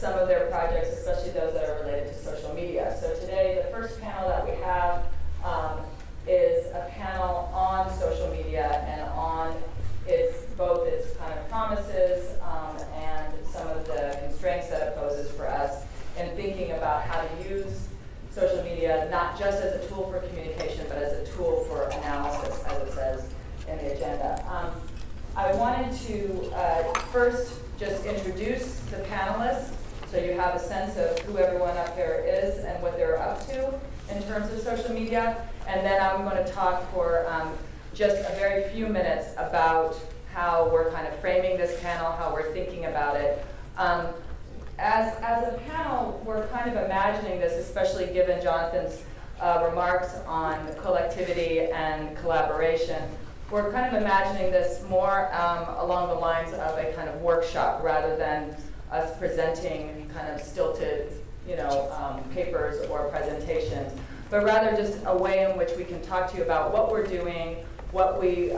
some of their projects, especially those that are related to social media. So today, the first panel that we have is a panel on social media and on both its kind of promises and some of the constraints that it poses for us in thinking about how to use social media not just as a tool for communication, but as a tool for analysis, as it says in the agenda. I wanted to first just introduce the panelists so you have a sense of who everyone up here is and what they're up to in terms of social media. And then I'm going to talk for just a very few minutes about how we're kind of framing this panel, how we're thinking about it. As a panel, we're kind of imagining this, especially given Jonathan's remarks on collectivity and collaboration. We're kind of imagining this more along the lines of a kind of workshop rather than us presenting kind of stilted, papers or presentations, but rather just a way in which we can talk to you about what we're doing, what we,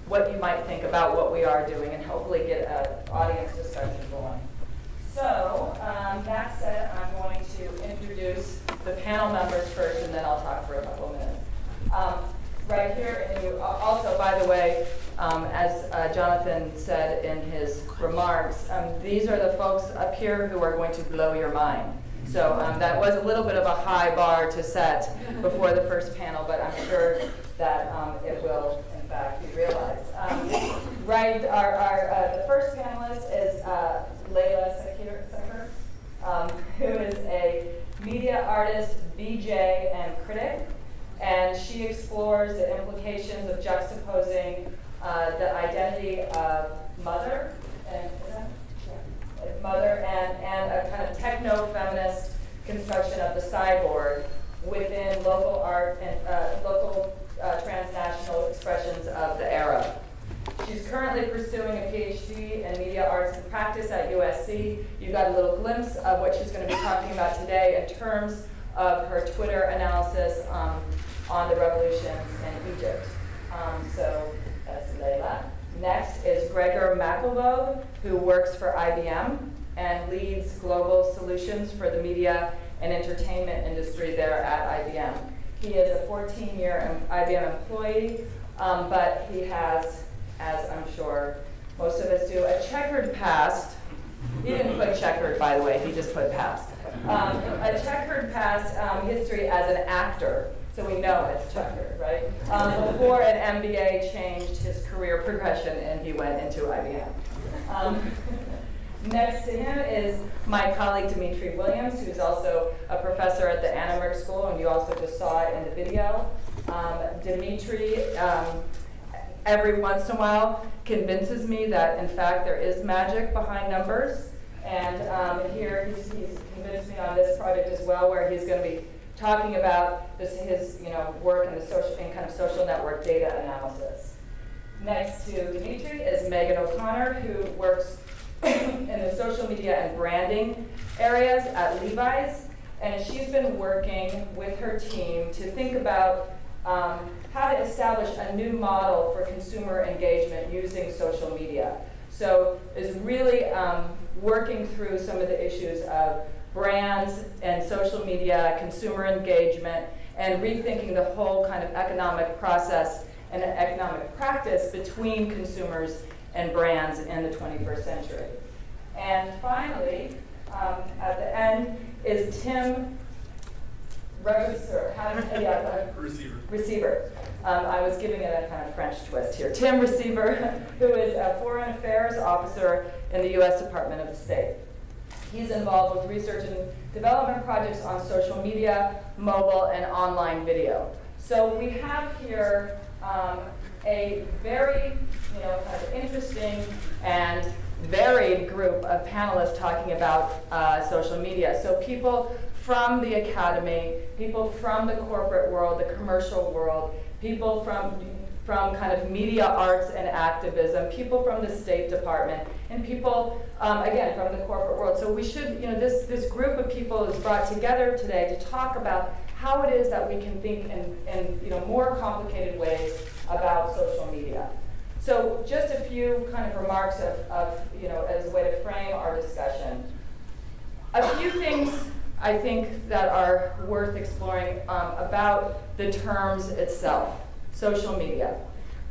what you might think about what we are doing, and hopefully get an audience discussion going. So that said, I'm going to introduce the panel members first, and then I'll talk for a couple of minutes. Right here, and you also, by the way, as Jonathan said in his remarks, these are the folks up here who are going to blow your mind. So that was a little bit of a high bar to set before the first panel, but I'm sure that it will, in fact, be realized. Right, the first panelist is Layla Sakr, who is a media artist, VJ, and critic. And she explores the implications of juxtaposing the identity of mother and a kind of techno-feminist construction of the cyborg within local art and local transnational expressions of the era. She's currently pursuing a Ph.D. in media arts and practice at USC. You got a little glimpse of what she's going to be talking about today in terms of her Twitter analysis on the revolutions in Egypt. So that's Laila. Next is Gregor Mackel, who works for IBM and leads global solutions for the media and entertainment industry there at IBM. He is a 14-year IBM employee, but he has, as I'm sure most of us do, a checkered past. He didn't put checkered, by the way, he just put past. A checkered past history as an actor. So we know it's checkered, right? Before an MBA changed his career progression and he went into IBM. Next to him is my colleague Dimitri Williams, who's also a professor at the Annenberg School, and you also just saw it in the video. Dimitri, every once in a while, convinces me that, in fact, there is magic behind numbers. And here he's convinced me on this project as well, where he's going to be talking about his work in kind of social network data analysis. Next to Dimitri is Megan O'Connor, who works in the social media and branding areas at Levi's, and she's been working with her team to think about how to establish a new model for consumer engagement using social media. So is really working through some of the issues of brands and social media, consumer engagement, and rethinking the whole kind of economic process and economic practice between consumers and brands in the 21st century. And finally, at the end, is Tim Receveur. Receveur. I was giving it a kind of French twist here. Tim Receveur, who is a Foreign Affairs Officer in the U.S. Department of State. He's involved with research and development projects on social media, mobile, and online video. So we have here a very kind of interesting and varied group of panelists talking about social media. So people from the academy, people from the corporate world, the commercial world, people from kind of media arts and activism, people from the State Department, and people, again, from the corporate world. So we should, this group of people is brought together today to talk about how it is that we can think in more complicated ways about social media. So just a few kind of remarks as a way to frame our discussion. A few things I think that are worth exploring about the terms itself, social media.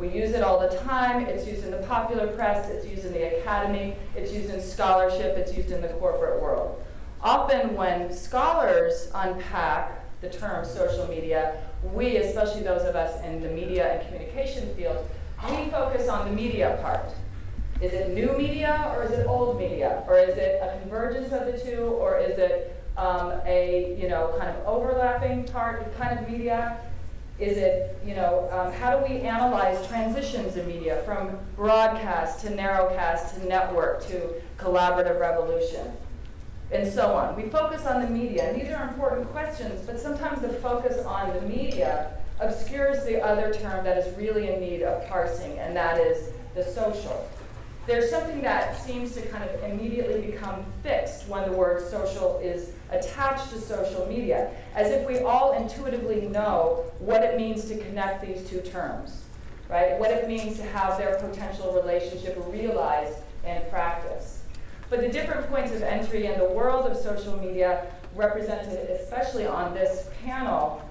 We use it all the time. It's used in the popular press. It's used in the academy. It's used in scholarship. It's used in the corporate world. Often when scholars unpack the term social media, we, especially those of us in the media and communication field, we focus on the media part. Is it new media or is it old media? Or is it a convergence of the two? Or is it a kind of overlapping part kind of media? Is it, how do we analyze transitions in media from broadcast to narrowcast to network to collaborative revolution? And so on. We focus on the media, and these are important questions, but sometimes the focus on the media obscures the other term that is really in need of parsing, and that is the social. There's something that seems to kind of immediately become fixed when the word social is attached to social media, as if we all intuitively know what it means to connect these two terms, right? What it means to have their potential relationship realized in practice. But the different points of entry in the world of social media, represented especially on this panel,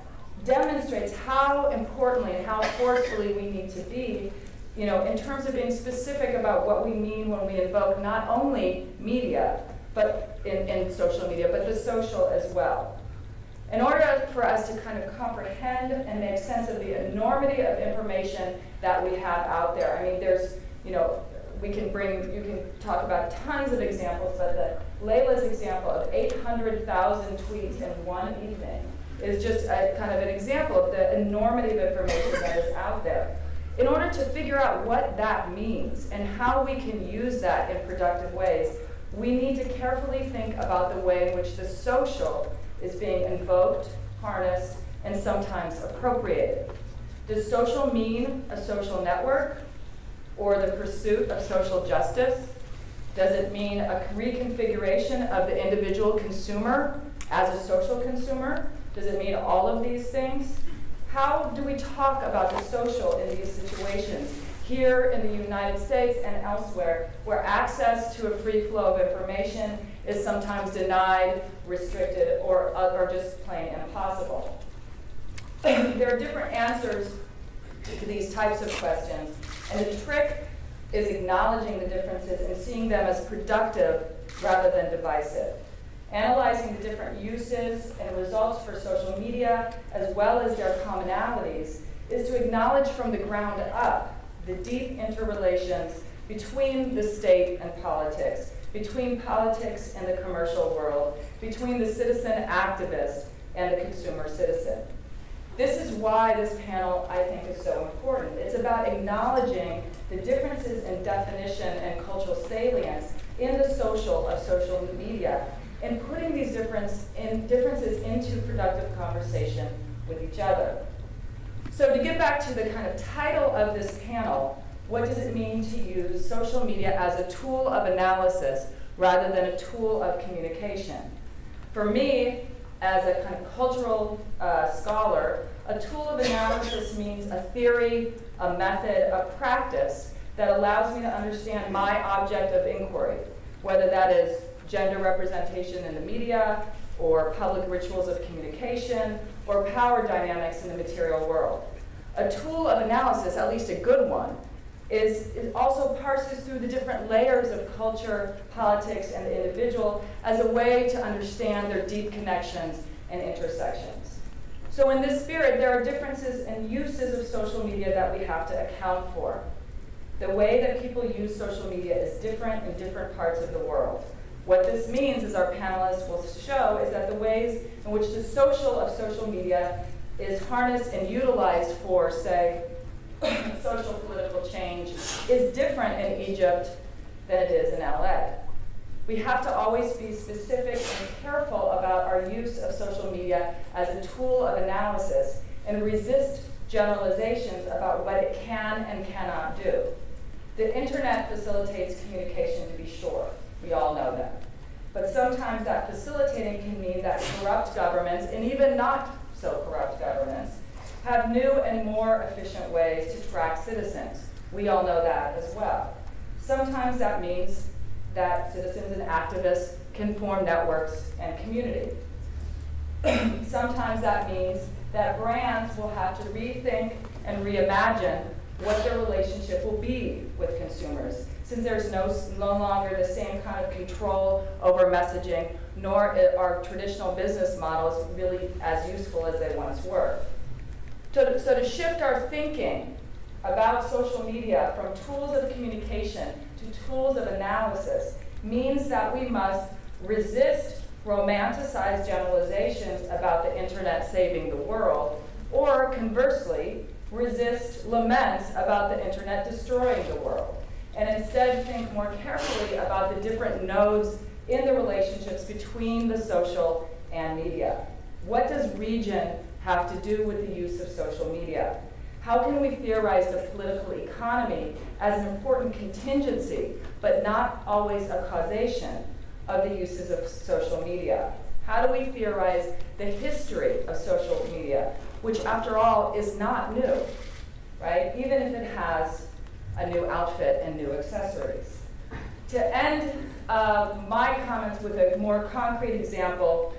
demonstrates how importantly and how forcefully we need to be, in terms of being specific about what we mean when we invoke not only media, but in social media, but the social as well. In order for us to kind of comprehend and make sense of the enormity of information that we have out there, I mean, there's, you can talk about tons of examples, but Layla's example of 800,000 tweets in one evening is just kind of an example of the enormity of information that is out there. In order to figure out what that means and how we can use that in productive ways, we need to carefully think about the way in which the social is being invoked, harnessed, and sometimes appropriated. Does social mean a social network or the pursuit of social justice? Does it mean a reconfiguration of the individual consumer as a social consumer? Does it mean all of these things? How do we talk about the social in these situations, here in the United States and elsewhere, where access to a free flow of information is sometimes denied, restricted, or just plain impossible? There are different answers to these types of questions, and the trick is acknowledging the differences and seeing them as productive rather than divisive. Analyzing the different uses and results for social media, as well as their commonalities, is to acknowledge from the ground up the deep interrelations between the state and politics, between politics and the commercial world, between the citizen activist and the consumer citizen. This is why this panel, I think, is so important. It's about acknowledging the differences in definition and cultural salience in the social of social media, and putting these differences into productive conversation with each other. So to get back to the kind of title of this panel, what does it mean to use social media as a tool of analysis rather than a tool of communication? For me, as a kind of cultural scholar, a tool of analysis means a theory, a method, a practice that allows me to understand my object of inquiry, whether that is gender representation in the media, or public rituals of communication, or power dynamics in the material world. A tool of analysis, at least a good one, is also parses through the different layers of culture, politics, and the individual as a way to understand their deep connections and intersections. So in this spirit, there are differences in uses of social media that we have to account for. The way that people use social media is different in different parts of the world. What this means, as our panelists will show, is that the ways in which the social of social media is harnessed and utilized for, say, social political change is different in Egypt than it is in LA. We have to always be specific and careful about our use of social media as a tool of analysis and resist generalizations about what it can and cannot do. The internet facilitates communication, to be sure. We all know that. But sometimes that facilitating can mean that corrupt governments, and even not so corrupt governments, have new and more efficient ways to track citizens, We all know that as well. Sometimes that means that citizens and activists can form networks and community. Sometimes that means that brands will have to rethink and reimagine what their relationship will be with consumers, since there's no longer the same kind of control over messaging, nor are traditional business models really as useful as they once were. So to shift our thinking about social media from tools of communication to tools of analysis means that we must resist romanticized generalizations about the internet saving the world, or conversely, resist laments about the internet destroying the world, and instead think more carefully about the different nodes in the relationships between the social and media. What does region have to do with the use of social media? How can we theorize the political economy as an important contingency, but not always a causation of the uses of social media? How do we theorize the history of social media, which after all is not new, right? Even if it has a new outfit and new accessories. To end my comments with a more concrete example,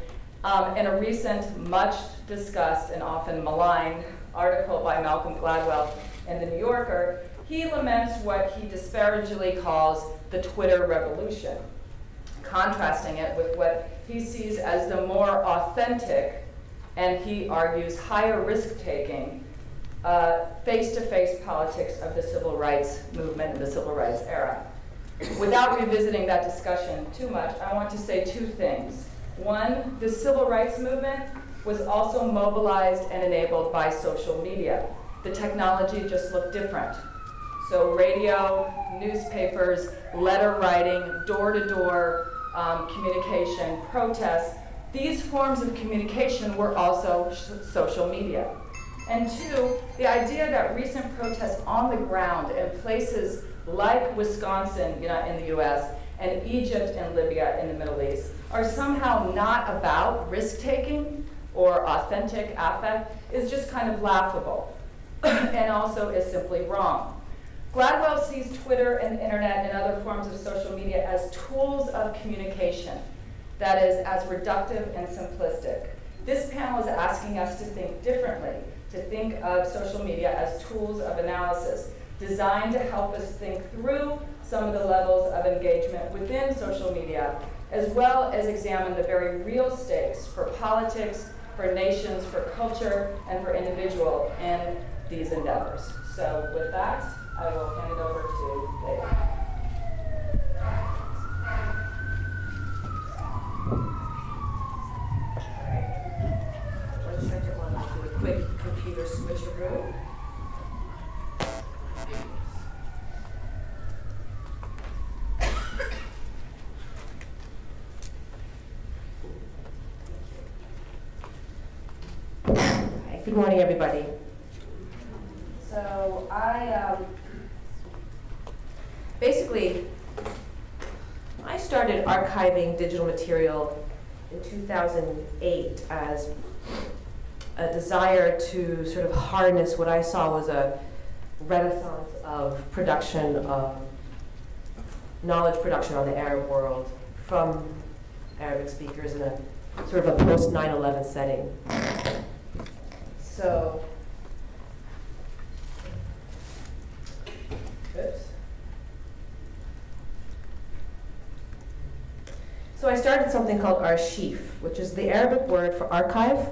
in a recent, much discussed and often maligned article by Malcolm Gladwell in The New Yorker, he laments what he disparagingly calls the Twitter revolution, contrasting it with what he sees as the more authentic, and he argues higher risk-taking, face-to-face politics of the civil rights movement and the civil rights era. Without revisiting that discussion too much, I want to say two things. One, the civil rights movement was also mobilized and enabled by social media. The technology just looked different. So radio, newspapers, letter writing, door-to-door communication, protests, these forms of communication were also social media. And two, the idea that recent protests on the ground in places like Wisconsin, in the US, and Egypt and Libya in the Middle East are somehow not about risk-taking or authentic affect is just kind of laughable and also is simply wrong. Gladwell sees Twitter and the internet and other forms of social media as tools of communication, that is, as reductive and simplistic. This panel is asking us to think differently, to think of social media as tools of analysis, designed to help us think through some of the levels of engagement within social media, as well as examine the very real stakes for politics, for nations, for culture, and for individual in these endeavors. So with that, I will hand it over to Laila. One second while I do a quick computer switcheroo. Good morning, everybody. So I started archiving digital material in 2008 as a desire to sort of harness what I saw was a renaissance of production, of knowledge production on the Arab world from Arabic speakers in a sort of a post 9/11 setting. So, I started something called archive, which is the Arabic word for archive.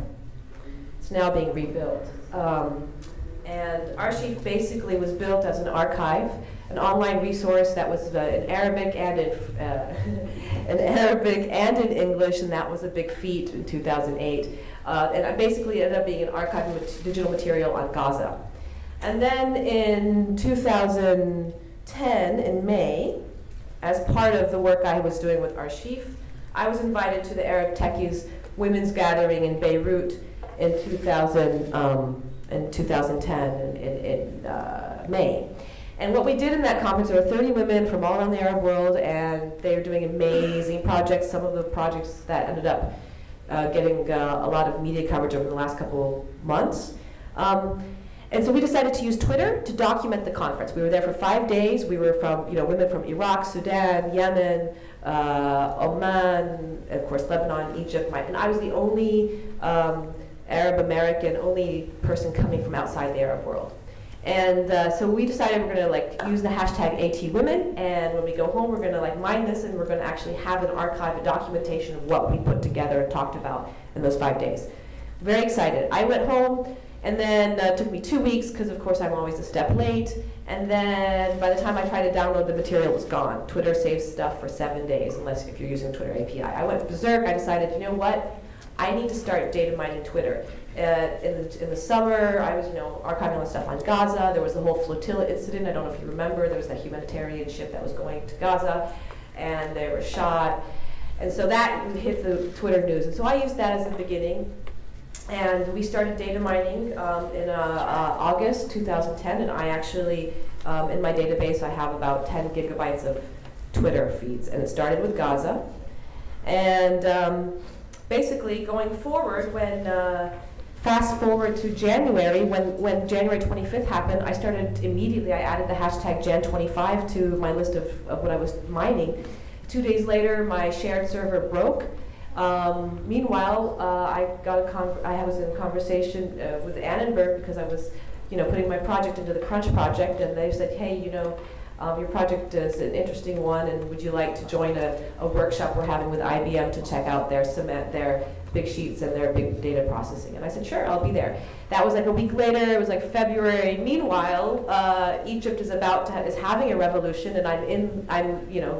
It's now being rebuilt. And archive basically was built as an archive, an online resource that was in Arabic and in English, and that was a big feat in 2008. And I basically ended up being an archive of digital material on Gaza. And then in 2010, in May, as part of the work I was doing with Archive, I was invited to the Arab Techies Women's Gathering in Beirut in 2010, in May. And what we did in that conference, there were 30 women from all around the Arab world, and they were doing amazing projects, some of the projects that ended up getting a lot of media coverage over the last couple months. And so we decided to use Twitter to document the conference. We were there for 5 days. We were from, women from Iraq, Sudan, Yemen, Oman, of course, Lebanon, Egypt. And I was the only Arab American, only person coming from outside the Arab world. And so we decided we're going to use the hashtag ATWomen, and when we go home, we're going to mine this, and we're going to actually have an archive, a documentation of what we put together and talked about in those 5 days. Very excited. I went home. And then it took me 2 weeks, because of course I'm always a step late. And then by the time I tried to download the material, it was gone. Twitter saves stuff for 7 days, unless if you're using Twitter API. I went berserk. I decided, you know what? I need to start data mining Twitter. In the summer, I was archiving all the stuff on Gaza. There was the whole flotilla incident. I don't know if you remember. There was that humanitarian ship that was going to Gaza, and they were shot. And so that hit the Twitter news. And so I used that as the beginning. And we started data mining in August 2010, and I actually, in my database, I have about 10 gigabytes of Twitter feeds, and it started with Gaza. And basically, going forward, fast forward to January, when January 25th happened, I started immediately, I added the hashtag Jan25 to my list of what I was mining. 2 days later, my shared server broke. Meanwhile, I was in conversation with Annenberg, because I was, putting my project into the Crunch project, and they said, hey, your project is an interesting one, and would you like to join a workshop we're having with IBM to check out their big sheets and their big data processing? And I said, sure, I'll be there. That was a week later. It was February. Meanwhile, Egypt is is having a revolution, and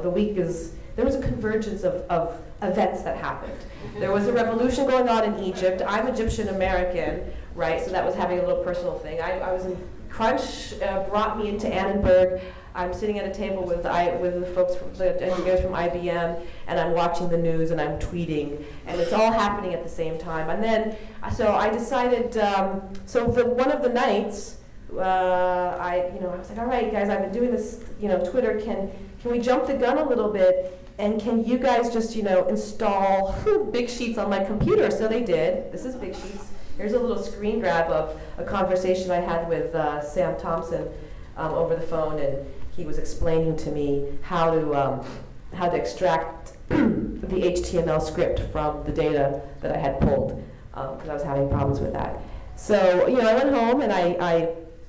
the week is. There was a convergence of events that happened. There was a revolution going on in Egypt. I'm Egyptian American, right? So that was having a little personal thing. I was in Crunch, brought me into Annenberg. I'm sitting at a table with the folks, the engineers from IBM, and I'm watching the news and I'm tweeting, and it's all happening at the same time. And then, so I decided. One of the nights, I was like, all right, guys, I've been doing this. Twitter, can we jump the gun a little bit? And can you guys just, install Big Sheets on my computer? So they did. This is Big Sheets. Here's a little screen grab of a conversation I had with Sam Thompson over the phone, and he was explaining to me how to extract the HTML script from the data that I had pulled, because I was having problems with that. So, I went home and I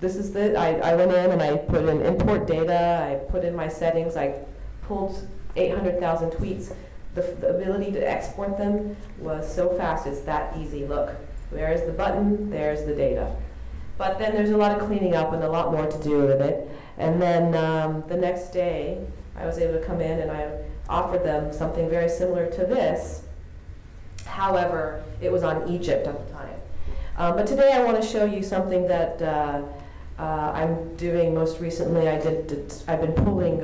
went in and I put in import data. I put in my settings. I pulled 800,000 tweets. The ability to export them was so fast. It's that easy. Look, there's the button, there's the data. But then there's a lot of cleaning up and a lot more to do with it. And then the next day, I was able to come in and I offered them something very similar to this. However, it was on Egypt at the time. But today I want to show you something that I'm doing most recently. I've been pulling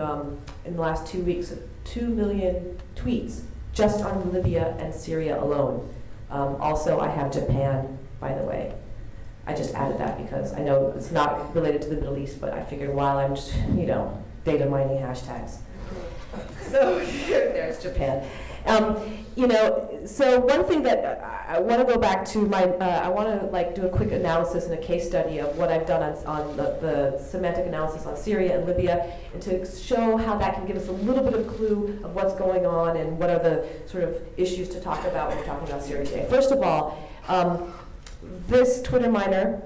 in the last 2 weeks 2 million tweets just on Libya and Syria alone. Also, I have Japan, by the way. I just added that because I know it's not related to the Middle East, but I figured while I'm just, data mining hashtags. So there's Japan. So one thing that I want to go back to I want to do a quick analysis and a case study of what I've done on the semantic analysis on Syria and Libya, and to show how that can give us a little bit of clue of what's going on and what are the sort of issues to talk about when we're talking about Syria today. First of all, this Twitter miner,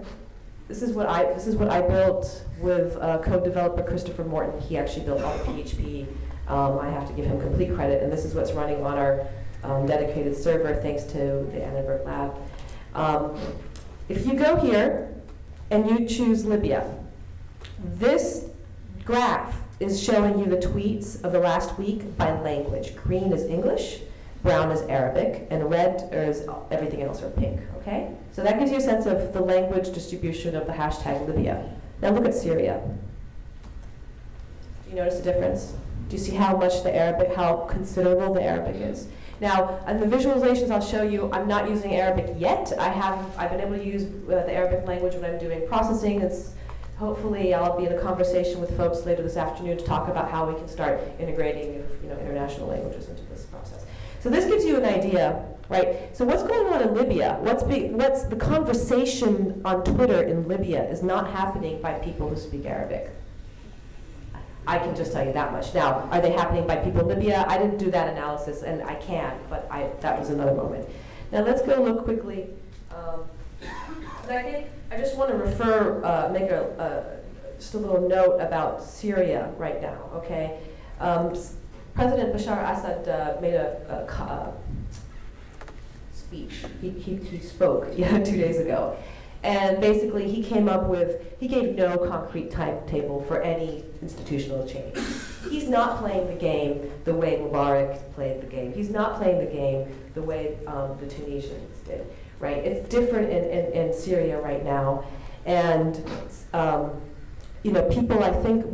this is what I built with code developer Christopher Morton. He actually built all the PHP. I have to give him complete credit, and this is what's running on our dedicated server thanks to the Annenberg lab. If you go here and you choose Libya, this graph is showing you the tweets of the last week by language. Green is English, brown is Arabic, and red is everything else, or pink, okay? So that gives you a sense of the language distribution of the hashtag Libya. Now look at Syria. Do you notice the difference? Do you see how much how considerable the Arabic is? Now, in the visualizations I'll show you, I'm not using Arabic yet. I've been able to use the Arabic language when I'm doing processing. It's hopefully I'll be in a conversation with folks later this afternoon to talk about how we can start integrating international languages into this process. So this gives you an idea, right? So what's going on in Libya? What's the conversation on Twitter in Libya is not happening by people who speak Arabic. I can just tell you that much. Now, are they happening by people in Libya? I didn't do that analysis, and I can, but that was another moment. Now let's go look quickly. And I think I just want to make just a little note about Syria right now, okay? President Bashar Assad made a speech. He spoke 2 days ago. And basically he gave no concrete timetable for any institutional change. He's not playing the game the way Mubarak played the game. He's not playing the game the way the Tunisians did, right? It's different in Syria right now. And people, I think,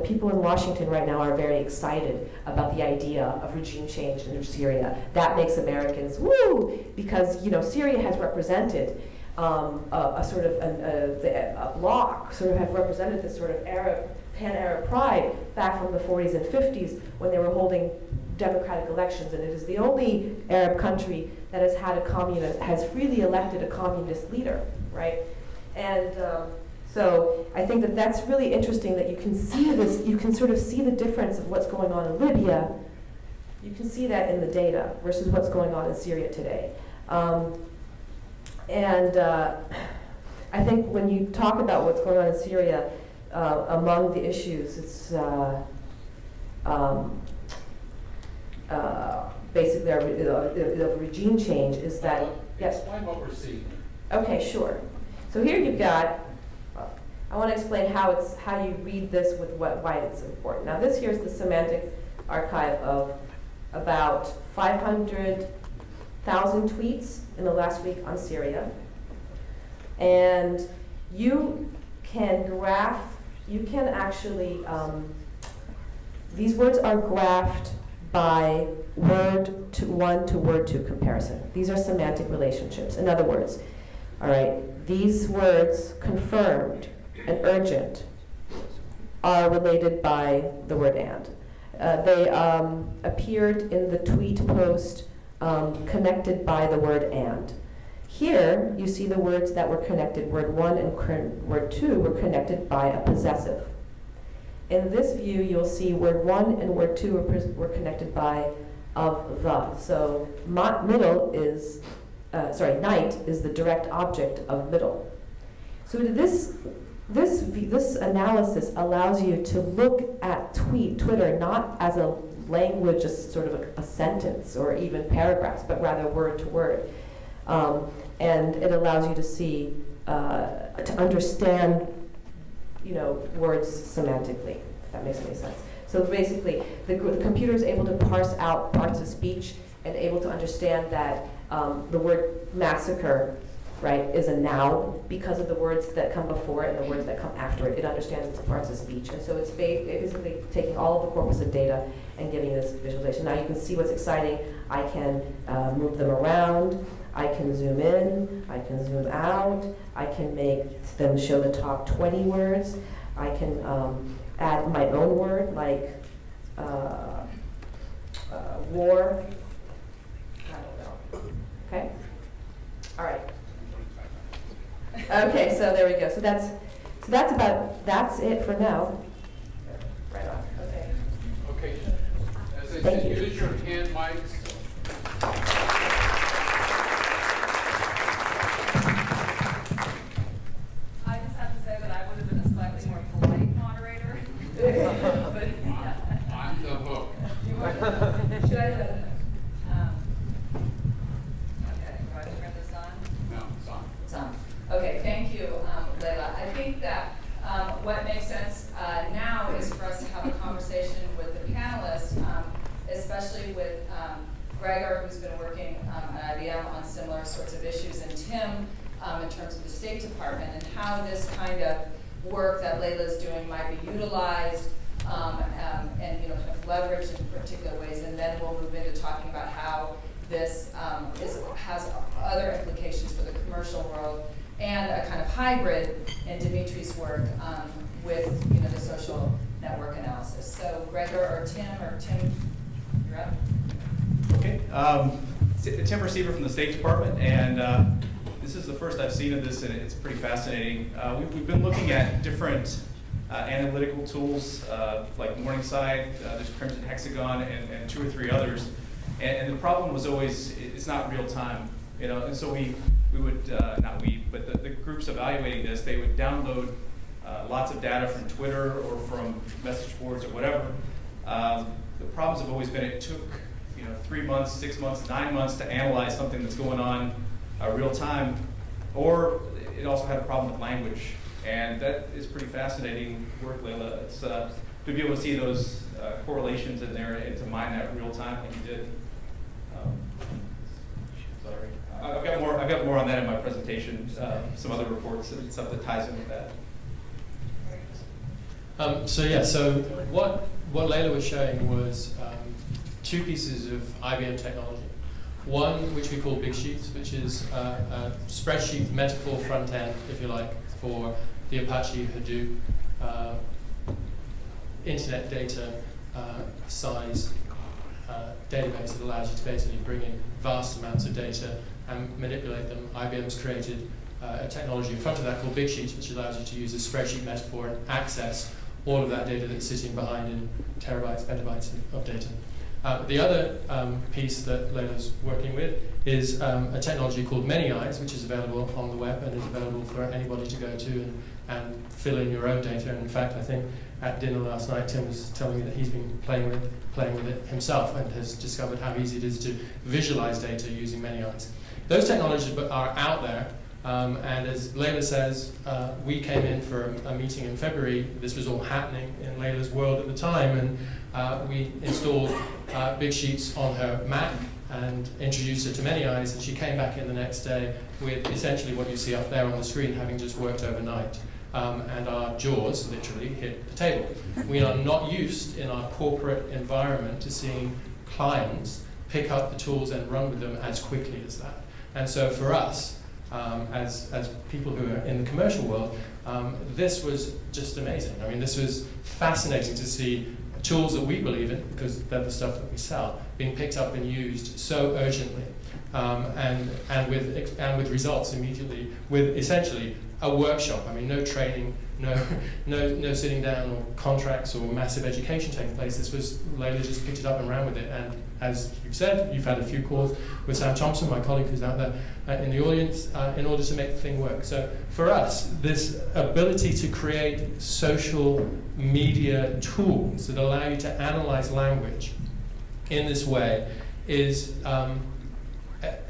people in Washington right now are very excited about the idea of regime change in Syria. That makes Americans, woo, because, Syria has represented a sort of a bloc, sort of have represented this sort of pan-Arab pride back from the 40s and 50s when they were holding democratic elections, and it is the only Arab country that has had has freely elected a communist leader, right? And so I think that that's really interesting that you can see this, you can sort of see the difference of what's going on in Libya. You can see that in the data versus what's going on in Syria today. I think when you talk about what's going on in Syria, among the issues, it's basically the regime change is that, yes? Explain what we're seeing. Okay, sure. So here you've got, I want to explain how you read this with why it's important. Now this here's the semantic archive of about 500,000 tweets in the last week on Syria. And you can actually, these words are graphed by word to word to comparison. These are semantic relationships. In other words, all right, these words confirmed and urgent are related by the word and. They appeared in the tweet post connected by the word and. Here, you see the words that were connected, word 1 and word 2 were connected by a possessive. In this view, you'll see word 1 and word 2 were connected by of the. So middle is, night is the direct object of middle. So this analysis allows you to look at Twitter not as a language, as sort of a sentence or even paragraphs, but rather word to word. And it allows you to see, to understand, words semantically, if that makes any sense. So basically, the computer is able to parse out parts of speech and able to understand that the word massacre, right, is a noun because of the words that come before it and the words that come after it. It understands its parts of speech. And so it's basically taking all of the corpus of data and giving this visualization. Now you can see what's exciting. I can move them around. I can zoom in, I can zoom out, I can make them show the top 20 words, I can add my own word like war, I don't know, okay? All right. Okay, so there we go. So that's it for now. Right on, okay. Okay, as I said, use your hand mics. I'm the hook. Should I? Okay, do I turn this on? No, it's on. It's on. Okay, thank you, Layla. I think that what makes sense now is for us to have a conversation with the panelists, especially with Gregor, who's been working at IBM on similar sorts of issues, and Tim in terms of the State Department, and how this kind of work that Layla's doing might be utilized and kind of leveraged in particular ways, and then we'll move into talking about how this has other implications for the commercial world and a kind of hybrid in Dimitri's work with the social network analysis. So Gregor or Tim, you're up. Okay, Tim Receveur from the State Department, and this is the first I've seen of this, and it's pretty fascinating. We've been looking at different analytical tools like Morningside, there's Crimson Hexagon, and 2 or 3 others. And the problem was always, it's not real time, and so we would, not we, but the groups evaluating this, they would download lots of data from Twitter or from message boards or whatever. The problems have always been it took 3 months, 6 months, 9 months to analyze something that's going on real time, or it also had a problem with language. And that is pretty fascinating work, Layla. It's to be able to see those correlations in there and to mine that real time like you did. Sorry, I've got more on that in my presentation. Some other reports and stuff that ties in with that. So what Laila was showing was 2 pieces of IBM technology. One, which we call Big Sheets, which is a spreadsheet metaphor front end, if you like, for the Apache Hadoop internet data size database that allows you to basically bring in vast amounts of data and manipulate them. IBM's created a technology in front of that called Big Sheets, which allows you to use a spreadsheet metaphor and access all of that data that's sitting behind in terabytes, petabytes of data. The other piece that Layla's working with is a technology called Many Eyes, which is available on the web and is available for anybody to go to and fill in your own data. And in fact, I think at dinner last night, Tim was telling me that he's been playing with it himself and has discovered how easy it is to visualize data using Many Eyes. Those technologies are out there. And as Layla says, we came in for a meeting in February. This was all happening in Layla's world at the time, and we installed Big Sheets on her Mac and introduced her to Many Eyes, and she came back in the next day with essentially what you see up there on the screen, having just worked overnight. And our jaws literally hit the table. We are not used in our corporate environment to seeing clients pick up the tools and run with them as quickly as that. And so for us, as people who are in the commercial world, this was just amazing. I mean, this was fascinating to see tools that we believe in, because they're the stuff that we sell, being picked up and used so urgently, and with results immediately, with essentially a workshop. I mean, no training, no sitting down or contracts or massive education taking place. This was, Layla just picked it up and ran with it. And as you've said, you've had a few calls with Sam Thompson, my colleague who's out there in the audience, in order to make the thing work. So for us, this ability to create social media tools that allow you to analyze language in this way is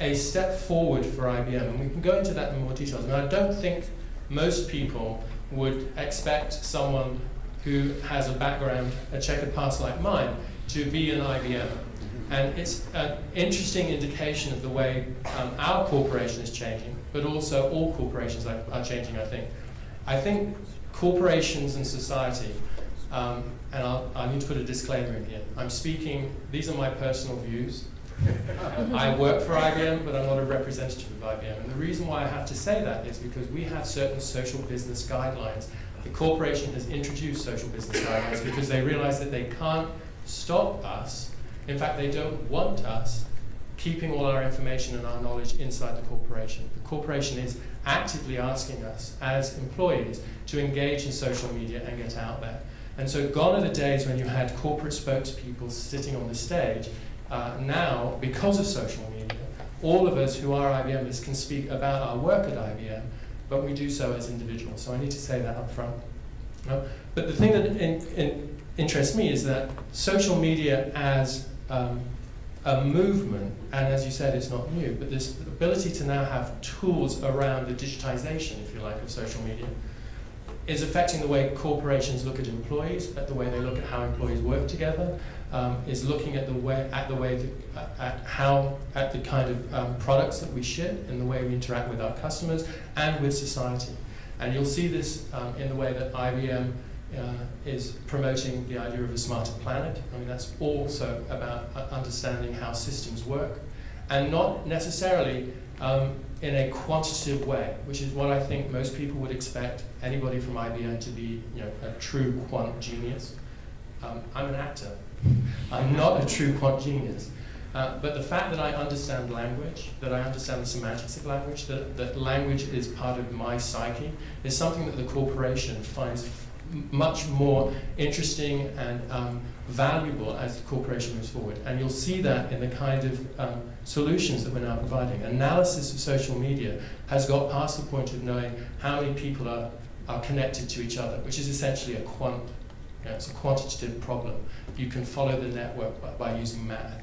a step forward for IBM. And we can go into that in more details. And I don't think most people would expect someone who has a background, a checkered past like mine, to be an IBM. And it's an interesting indication of the way our corporation is changing, but also all corporations are changing, I think. I think corporations and society, and I need to put a disclaimer in here. I'm speaking, these are my personal views. I work for IBM, but I'm not a representative of IBM. And the reason why I have to say that is because we have certain social business guidelines. The corporation has introduced social business guidelines because they realize that they can't stop us. In fact, they don't want us keeping all our information and our knowledge inside the corporation. The corporation is actively asking us as employees to engage in social media and get out there. And so gone are the days when you had corporate spokespeople sitting on the stage. Now, because of social media, all of us who are IBMers can speak about our work at IBM, but we do so as individuals. So I need to say that up front. But the thing that interests me is that social media as a movement, and as you said, it's not new, but this ability to now have tools around the digitization, if you like, of social media, is affecting the way corporations look at employees, at the way they look at how employees work together, is looking at the kind of products that we ship and the way we interact with our customers and with society. And you'll see this in the way that IBM is promoting the idea of a smarter planet. I mean, that's also about understanding how systems work, and not necessarily in a quantitative way, which is what I think most people would expect anybody from IBM to be, a true quant genius. I'm an actor. I'm not a true quant genius. But the fact that I understand language, that I understand the semantics of language, that language is part of my psyche, is something that the corporation finds much more interesting and valuable as the corporation moves forward. And you'll see that in the kind of solutions that we're now providing. Analysis of social media has got past the point of knowing how many people are connected to each other, which is essentially it's a quantitative problem. You can follow the network by using math.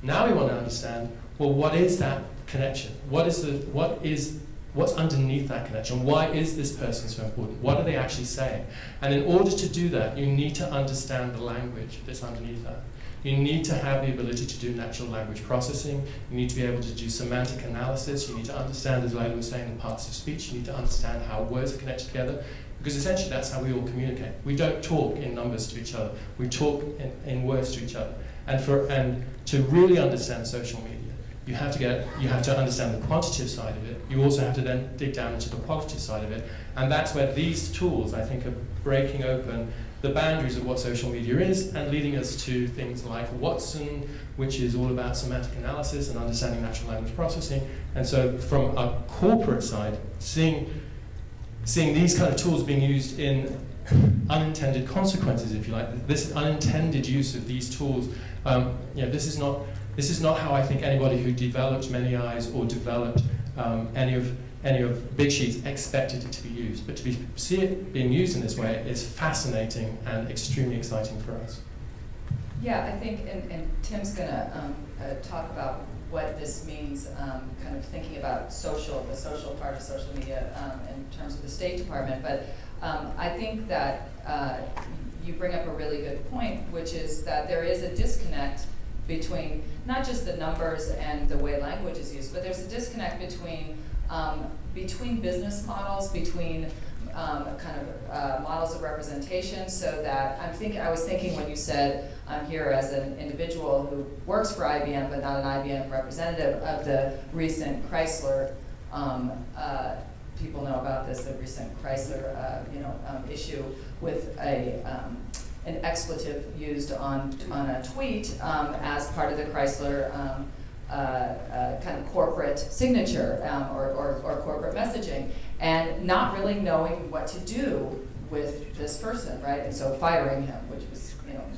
Now we want to understand, well, what is that connection? What's underneath that connection? Why is this person so important? What are they actually saying? And in order to do that, you need to understand the language that's underneath that. You need to have the ability to do natural language processing. You need to be able to do semantic analysis. You need to understand, as Laila was saying, the parts of speech. You need to understand how words are connected together, because essentially that's how we all communicate. We don't talk in numbers to each other. We talk in words to each other. And to really understand social media, you have to understand the quantitative side of it. You also have to then dig down into the qualitative side of it. And that's where these tools, I think, are breaking open the boundaries of what social media is and leading us to things like Watson, which is all about semantic analysis and understanding natural language processing. And so from a corporate side, seeing these kind of tools being used in unintended consequences, if you like, this unintended use of these tools, this is not how I think anybody who developed Many Eyes or developed any of Big Sheets expected it to be used. But to see it being used in this way is fascinating and extremely exciting for us. Yeah, I think, and Tim's going to talk about what this means, kind of thinking about the social part of social media in terms of the State Department. But I think that you bring up a really good point, which is that there is a disconnect between not just the numbers and the way language is used, but there's a disconnect between business models, between models of representation. So that I was thinking when you said I'm here as an individual who works for IBM, but not an IBM representative, of the recent Chrysler. People know about this, the recent Chrysler issue with an expletive used on a tweet as part of the Chrysler kind of corporate signature or corporate messaging, and not really knowing what to do with this person, right? And so firing him, which was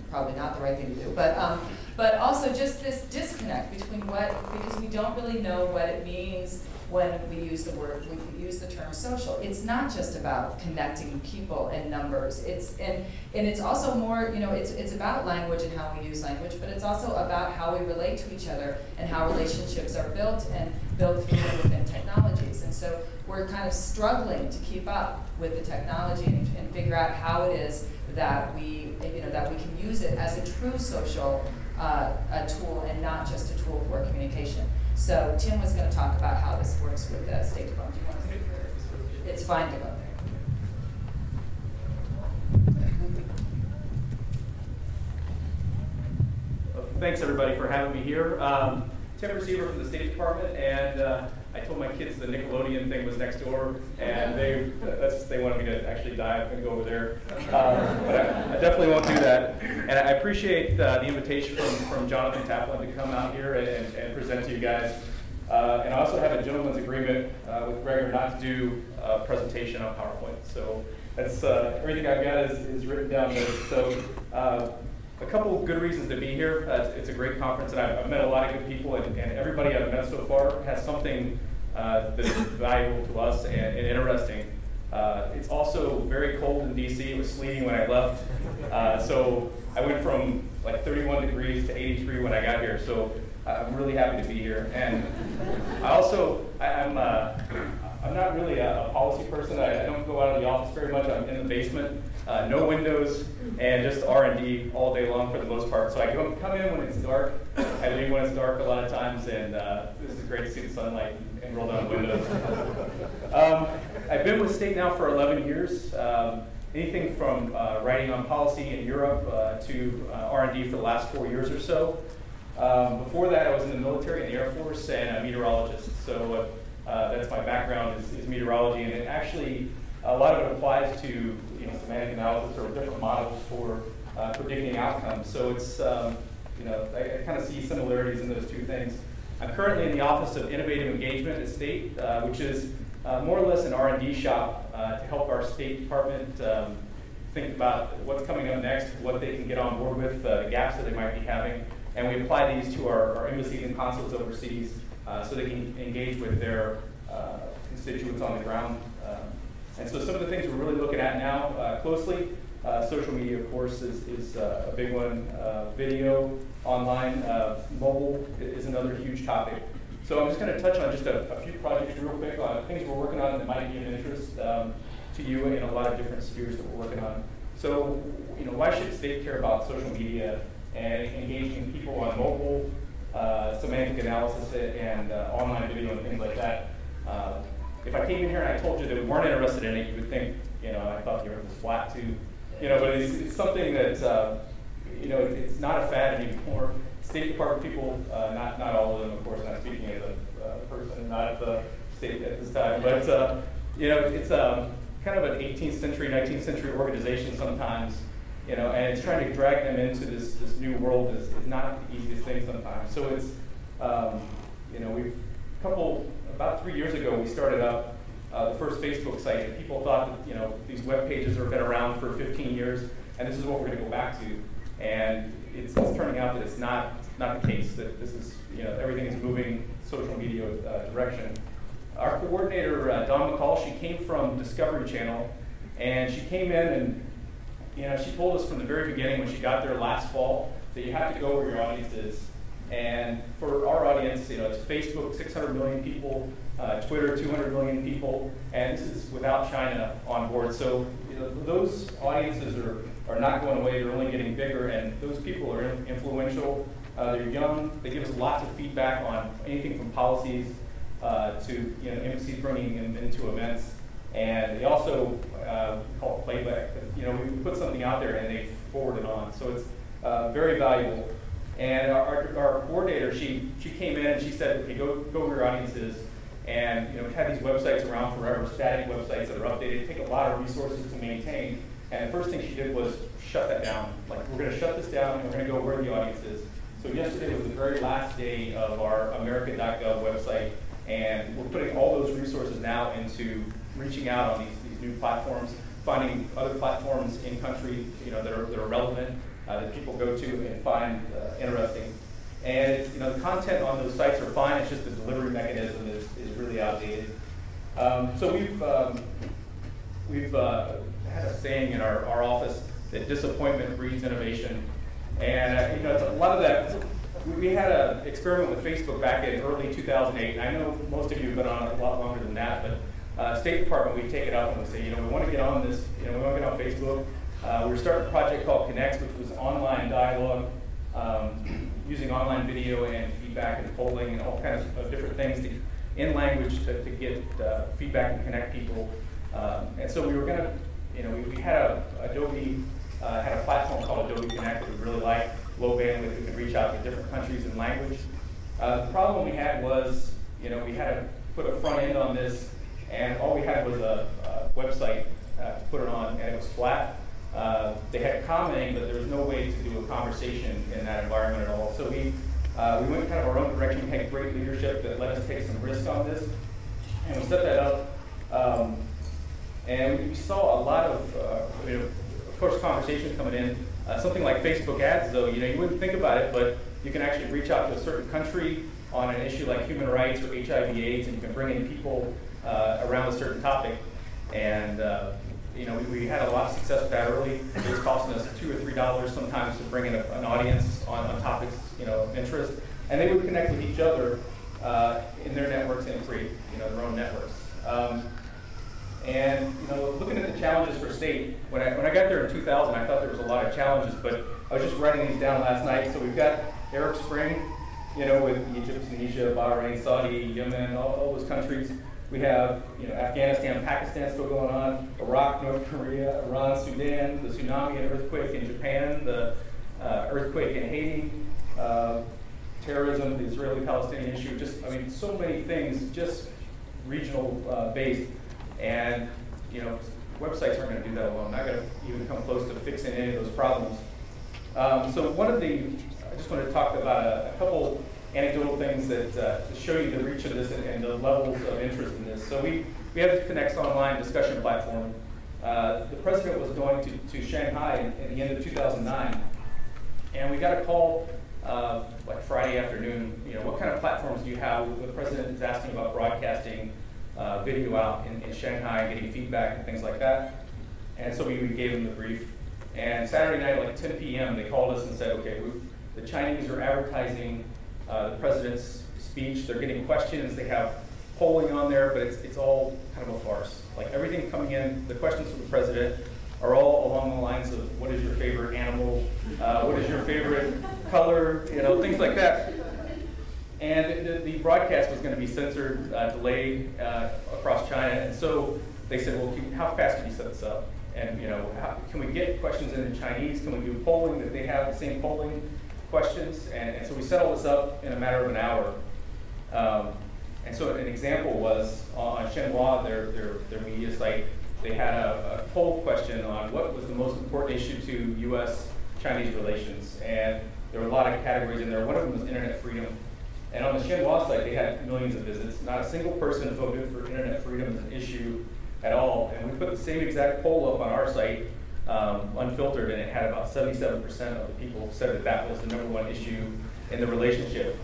probably not the right thing to do, but also just this disconnect between because we don't really know what it means when we use we use the term social. It's not just about connecting people and numbers. And it's also more, it's about language and how we use language, but it's also about how we relate to each other and how relationships are built and built through and within technologies. And so we're kind of struggling to keep up with the technology and figure out how it is that we can use it as a true social tool and not just a tool for communication. So Tim was going to talk about how this works with the State Department. Do you want to speak? It's fine to go there. Well, thanks everybody for having me here. Tim Receveur from the State Department, and I told my kids the Nickelodeon thing was next door, and they wanted me to actually die. I'm going to go over there, but I definitely won't do that. And I appreciate the invitation from Jonathan Taplin to come out here and present to you guys. And I also have a gentleman's agreement with Gregor not to do a presentation on PowerPoint. So that's everything I've got is written down there. So a couple of good reasons to be here. It's a great conference, and I've met a lot of good people, and everybody I've met so far has something that's valuable to us and interesting. It's also very cold in DC. It was sleeting when I left. So I went from like 31 degrees to 83 when I got here. So I'm really happy to be here. And I'm not really a policy person. I don't go out of the office very much. I'm in the basement, no windows, and just R&D all day long for the most part. So I come in when it's dark. I leave when it's dark a lot of times, and this is great to see the sunlight and roll down the windows. I've been with State now for 11 years. Anything from writing on policy in Europe to R&D for the last 4 years or so. Before that, I was in the military and the Air Force and a meteorologist. So That's my background is meteorology, and it actually, a lot of it applies to semantic analysis or different models for predicting outcomes. So it's, I kind of see similarities in those two things. I'm currently in the Office of Innovative Engagement at State, which is more or less an R&D shop to help our State Department think about what's coming up next, what they can get on board with, the gaps that they might be having. And we apply these to our embassies and consulates overseas so they can engage with their constituents on the ground. And so some of the things we're really looking at now closely, social media, of course, is a big one. Video, online, mobile is another huge topic. So I'm just going to touch on just a few projects real quick on things we're working on that might be of interest to you in a lot of different spheres that we're working on. So, why should State care about social media and engaging people on mobile, semantic analysis, and online video and things like that? If I came in here and I told you that we weren't interested in it, you would think, I thought the earth was flat too. But it's something that, it's not a fad anymore. State Department people, not all of them, of course, not speaking as a person, not at the state at this time, but, it's kind of an 18th century, 19th century organization sometimes, and it's trying to drag them into this new world is not the easiest thing sometimes. So it's, about 3 years ago, we started up the first Facebook site, and people thought that, these web pages have been around for 15 years, and this is what we're going to go back to. And it's turning out that it's not the case, that this is, everything is moving social media direction. Our coordinator, Dawn McCall, she came from Discovery Channel, and she came in and, she told us from the very beginning when she got there last fall that you have to go where your audience is. And for our audience, it's Facebook, 600 million people, Twitter, 200 million people, and this is without China on board. So those audiences are not going away, they're only getting bigger, and those people are influential, they're young, they give us lots of feedback on anything from policies to embassies bringing them into events, and they also call it playback. We put something out there and they forward it on, so it's very valuable. And our coordinator, she came in and she said, okay, go where your audience is. And we've had these websites around forever, static websites that are updated, take a lot of resources to maintain. And the first thing she did was shut that down. Like, we're going to shut this down and we're going to go where the audience is. So yesterday was the very last day of our America.gov website, and we're putting all those resources now into reaching out on these new platforms, finding other platforms in country that are relevant, that people go to and find interesting. And it's, the content on those sites are fine, it's just the delivery mechanism is really outdated. So we've had a saying in our office that disappointment breeds innovation. And it's a lot of that. We had an experiment with Facebook back in early 2008. I know most of you have been on it a lot longer than that, but State Department, we take it up and we say, we want to get on this, we want to get on Facebook. We were starting a project called Connect, which was online dialogue, using online video and feedback and polling and all kinds of different things in language to get feedback and connect people. And so we were going to, we had Adobe had a platform called Adobe Connect that we really liked, low bandwidth, we could reach out to different countries and language. The problem we had was, we had to put a front end on this, and all we had was a website to put it on, and it was flat. They had commenting, but there was no way to do a conversation in that environment at all. So we went kind of our own direction. We had great leadership that let us take some risk on this, and we set that up. And we saw a lot of course, conversations coming in. Something like Facebook ads, though, you wouldn't think about it, but you can actually reach out to a certain country on an issue like human rights or HIV/AIDS, and you can bring in people around a certain topic. And we had a lot of success with that early. It was costing us $2 or $3 sometimes to bring in an audience on topics of interest, and they would connect with each other in their networks and create their own networks. And looking at the challenges for state, when I got there in 2000, I thought there was a lot of challenges, but I was just writing these down last night. So we've got Arab Spring, with Egypt, Tunisia, Bahrain, Saudi, Yemen, all those countries. We have Afghanistan, Pakistan still going on, Iraq, North Korea, Iran, Sudan, the tsunami and earthquake in Japan, the earthquake in Haiti, terrorism, the Israeli-Palestinian issue, so many things just regional based, and websites aren't going to do that alone. Not going to even come close to fixing any of those problems. So I just wanted to talk about a couple anecdotal things that to show you the reach of this and the levels of interest in this. So we have Connect's online discussion platform. The president was going to Shanghai at the end of 2009, and we got a call like Friday afternoon. What kind of platforms do you have? The president is asking about broadcasting video out in Shanghai, getting feedback and things like that. And so we gave them the brief. And Saturday night at like 10 p.m., they called us and said, okay, the Chinese are advertising the president's speech. They're getting questions. They have polling on there, but it's all kind of a farce. Like everything coming in, the questions from the president are all along the lines of what is your favorite animal, what is your favorite color, things like that. And the broadcast was going to be censored, delayed across China. And so they said, well, how fast can you set this up? And can we get questions in Chinese? Can we do polling that they have the same polling questions? And so we set all this up in a matter of an hour. And so an example was on Xinhua, their media site, they had a poll question on what was the most important issue to U.S.-Chinese relations. And there were a lot of categories in there. One of them was internet freedom. And on the Xinhua site, they had millions of visits. Not a single person voted for internet freedom as an issue at all. And we put the same exact poll up on our site, unfiltered, and it had about 77% of the people said that was the #1 issue in the relationship.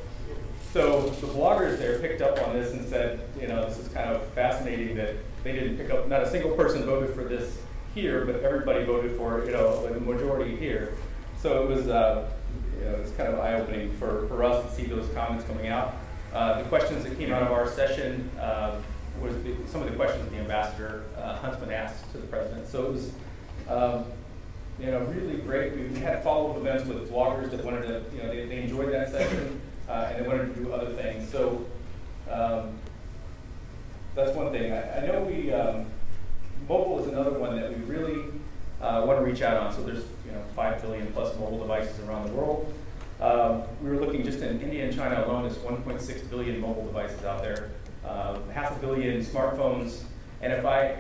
So the bloggers there picked up on this and said, this is kind of fascinating that they didn't pick up, not a single person voted for this here, but everybody voted for, the majority here. So it was, it was kind of eye-opening for us to see those comments coming out. The questions that came out of our session was some of the questions the ambassador Huntsman asked to the president. So it was, really great. We had follow-up events with bloggers that wanted to, they enjoyed that session and they wanted to do other things. So that's one thing. I know mobile is another one that we really want to reach out on. So there's 5 billion plus mobile devices around the world. We were looking just in India and China alone, there's 1.6 billion mobile devices out there, 500 million smartphones. And if I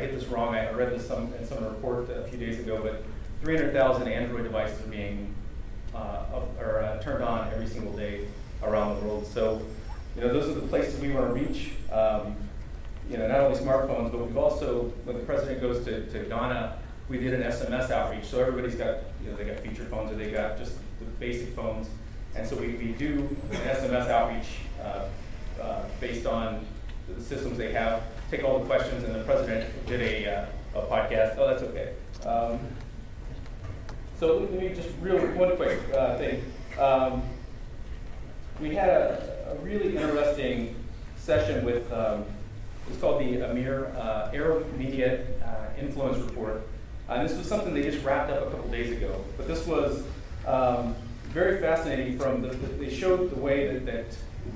get this wrong, I read this in some report a few days ago, but 300,000 Android devices are being turned on every single day around the world. So, those are the places we want to reach. Not only smartphones, but we've also, when the president goes to Ghana, we did an SMS outreach. So everybody's got, they got feature phones or they got just the basic phones. And so we do an SMS outreach based on the systems they have, take all the questions, and the president did a podcast. Oh, that's okay. So let me just one quick thing. We had a really interesting session with, it's called the Arab Media Influence Report. This was something they just wrapped up a couple days ago, but this was very fascinating. They showed the way that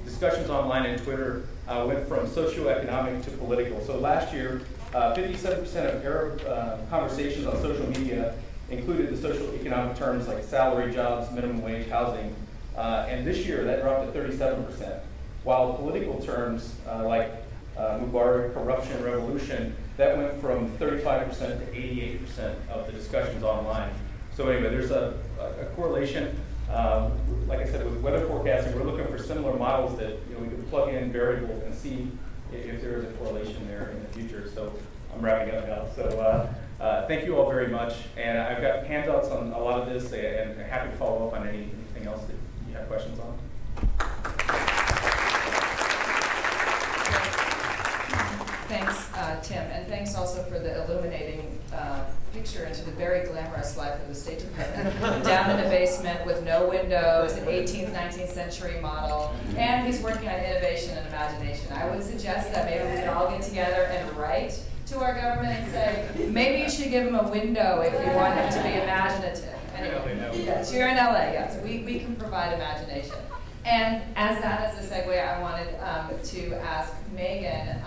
discussions online and Twitter went from socioeconomic to political. So last year, 57% of Arab conversations on social media included the socioeconomic terms like salary, jobs, minimum wage, housing. And this year, that dropped to 37%. While political terms like Mubarak, corruption, revolution, that went from 35% to 88% of the discussions online. So anyway, there's a correlation. Like I said, with weather forecasting, we're looking for similar models that we can plug in variables and see if there is a correlation there in the future. So I'm wrapping up now. So thank you all very much. And I've got handouts on a lot of this, and happy to follow up on anything else that you have questions on. Thanks, Tim, and thanks also for the illuminating picture into the very glamorous life of the State Department. Down in the basement with no windows, an 18th, 19th century model, and he's working on innovation and imagination. I would suggest that maybe we could all get together and write to our government and say, maybe you should give him a window if you want him to be imaginative. Anyway, yes, you're in LA, yes, we can provide imagination. And as a segue, I wanted to ask Megan,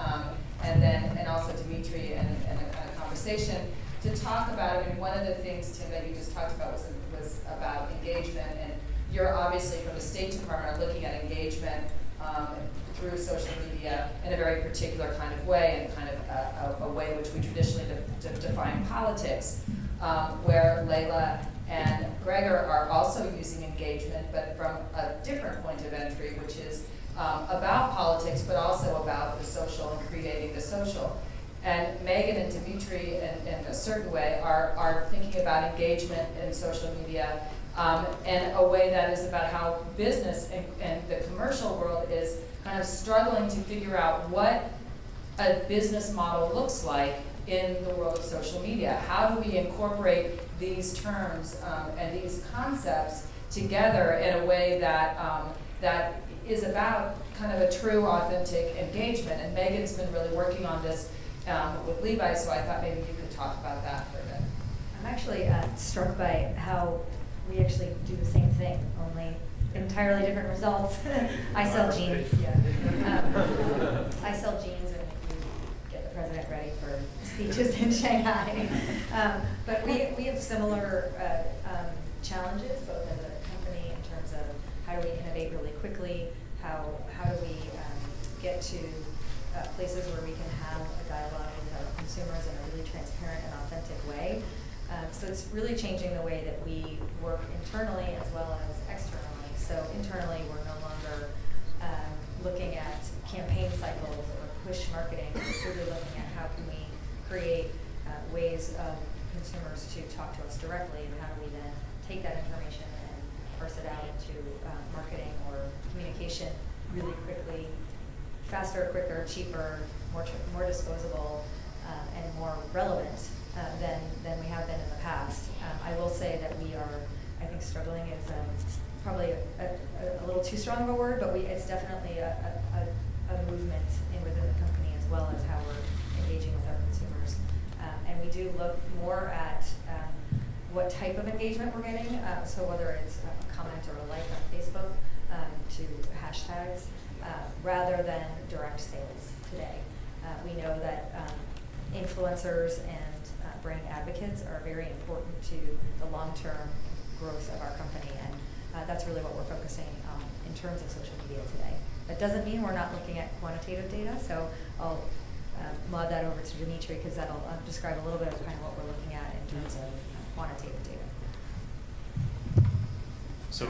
and also Dimitri and a kind of conversation to talk about, one of the things, Tim, that you just talked about was about engagement, and you're obviously from the State Department are looking at engagement through social media in a very particular kind of way, and kind of a way in which we traditionally define politics, where Layla and Gregor are also using engagement, but from a different point of entry, which is about politics, but also about the social and creating the social. And Megan and Dimitri, in a certain way, are thinking about engagement in social media in a way that is about how business and the commercial world is kind of struggling to figure out what a business model looks like in the world of social media. How do we incorporate these terms and these concepts together in a way that that is about kind of a true, authentic engagement? And Megan's been really working on this with Levi, so I thought maybe you could talk about that for a bit. I'm actually struck by how we actually do the same thing, only entirely different results. I sell jeans. Yeah. I sell jeans, and we get the president ready for speeches in Shanghai. But we have similar challenges, both as a company in terms of how do we innovate really quickly, how do we get to places where we can have a dialogue with our consumers in a really transparent and authentic way. So it's really changing the way that we work internally as well as externally. So internally, we're no longer looking at campaign cycles or push marketing. We're really looking at how can we create ways of consumers to talk to us directly, and how do we then take that information and parse it out into marketing or communication really quickly, faster, quicker, cheaper, more disposable, and more relevant than we have been in the past. I will say that we are, I think struggling is probably a little too strong of a word, but it's definitely a movement within the company, as well as how we're engaging with our consumers. And we do look more at what type of engagement we're getting, so whether it's a comment or a like on Facebook, to hashtags, rather than direct sales today. We know that influencers and brand advocates are very important to the long-term growth of our company, and that's really what we're focusing on in terms of social media today. That doesn't mean we're not looking at quantitative data, so I'll lob that over to Dimitri, because that'll describe a little bit of kind of what we're looking at in terms of quantitative data. So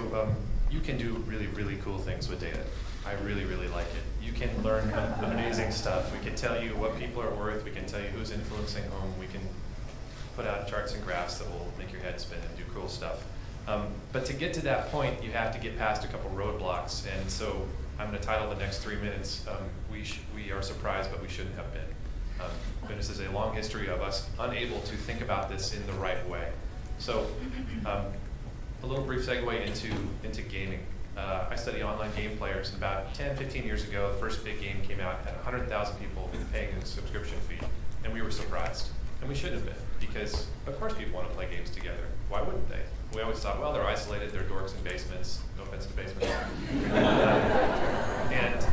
you can do really, really cool things with data. I really, really like it. You can learn amazing stuff. We can tell you what people are worth. We can tell you who's influencing whom. We can put out charts and graphs that will make your head spin and do cool stuff. But to get to that point, you have to get past a couple roadblocks. And so I'm going to title the next 3 minutes, we are surprised, but we shouldn't have been. This is a long history of us unable to think about this in the right way. So a little brief segue into gaming. I study online game players, and about 10, 15 years ago, the first big game came out, had 100,000 people paying a subscription fee, and we were surprised. And we shouldn't have been, because of course people want to play games together. Why wouldn't they? We always thought, well, they're isolated, they're dorks in basements. No offense to basements. And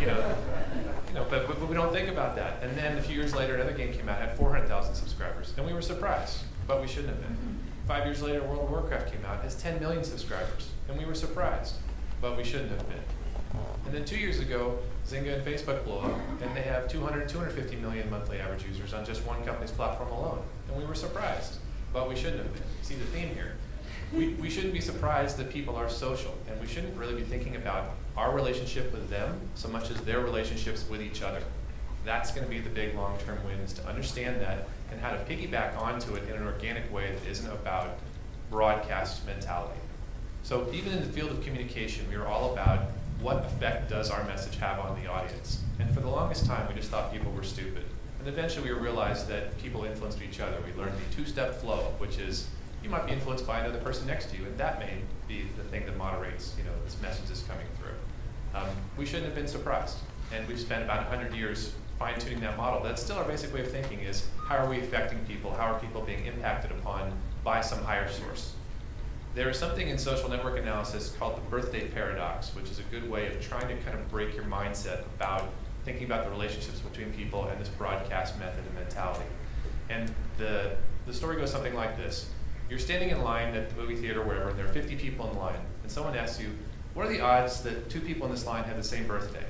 but we don't think about that. And then a few years later, another game came out, had 400,000 subscribers, and we were surprised, but we shouldn't have been. 5 years later, World of Warcraft came out, has 10 million subscribers, and we were surprised, but we shouldn't have been. And then 2 years ago, Zynga and Facebook blew up, and they have 250 million monthly average users on just one company's platform alone, and we were surprised, but we shouldn't have been. See the theme here. We shouldn't be surprised that people are social, and we shouldn't really be thinking about our relationship with them so much as their relationships with each other. That's going to be the big long-term win, is to understand that and how to piggyback onto it in an organic way that isn't about broadcast mentality. So even in the field of communication, we are all about what effect does our message have on the audience. And for the longest time, we just thought people were stupid. And eventually we realized that people influenced each other. We learned the two-step flow, which is you might be influenced by another person next to you, and that may be the thing that moderates, this message is coming through. We shouldn't have been surprised. And we've spent about 100 years fine-tuning that model. That's still our basic way of thinking, is how are we affecting people? How are people being impacted upon by some higher source? There is something in social network analysis called the birthday paradox, which is a good way of trying to kind of break your mindset about thinking about the relationships between people and this broadcast method and mentality. And the story goes something like this. You're standing in line at the movie theater or wherever, and there are 50 people in line, and someone asks you, what are the odds that 2 people in this line have the same birthday?